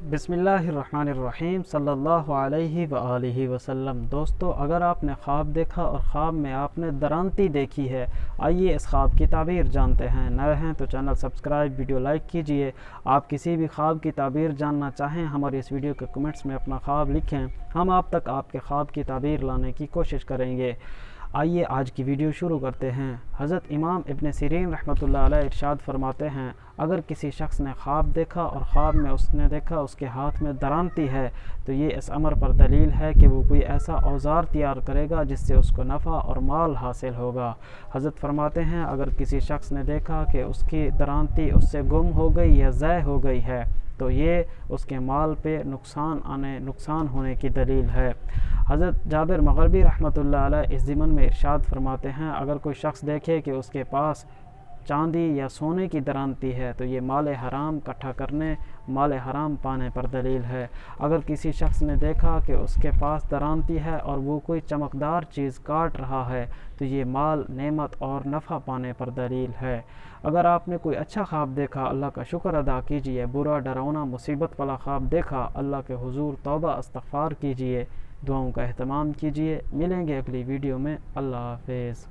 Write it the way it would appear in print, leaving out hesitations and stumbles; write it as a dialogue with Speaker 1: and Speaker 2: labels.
Speaker 1: बिस्मिल्लाहिर्रहमानिर्रहीम सल्लल्लाहु अलैहि व आलिहि वसल्लम। दोस्तों, अगर आपने ख्वाब देखा और ख्वाब में आपने दरांती देखी है, आइए इस ख्वाब की ताबीर जानते हैं। नए हैं तो चैनल सब्सक्राइब, वीडियो लाइक कीजिए। आप किसी भी ख्वाब की ताबीर जानना चाहें, हमारी इस वीडियो के कमेंट्स में अपना ख्वाब लिखें, हम आप तक आपके ख्वाब की ताबीर लाने की कोशिश करेंगे। आइए आज की वीडियो शुरू करते हैं। हज़रत इमाम इब्न सीरीन रहमतुल्लाह अलैह इरशाद फरमाते हैं, अगर किसी शख्स ने ख्वाब देखा और ख्वाब में उसने देखा उसके हाथ में दरांती है, तो ये इस अमर पर दलील है कि वो कोई ऐसा औजार तैयार करेगा जिससे उसको नफ़ा और माल हासिल होगा। हज़रत फरमाते हैं, अगर किसी शख्स ने देखा कि उसकी दरांती उससे गुम हो गई या ज़ाय हो गई है, तो ये उसके माल पे नुकसान होने की दलील है। हज़रत जाबिर मग़रिबी रहमतुल्लाह अलैह इस ज़िमन में इरशाद फरमाते हैं, अगर कोई शख्स देखे कि उसके पास चांदी या सोने की दरांती है, तो ये माल हराम इकट्ठा करने, माल हराम पाने पर दलील है। अगर किसी शख्स ने देखा कि उसके पास दरांती है और वो कोई चमकदार चीज़ काट रहा है, तो ये माल, नेमत और नफ़ा पाने पर दलील है। अगर आपने कोई अच्छा ख्वाब देखा, अल्लाह का शुक्र अदा कीजिए। बुरा, डरावना, मुसीबत वाला ख्वाब देखा, अल्लाह के हुजूर तौबा इस्तग़फ़ार कीजिए, दुआओं का एहतमाम कीजिए। मिलेंगे अगली वीडियो में। अल्लाह हाफ़िज़।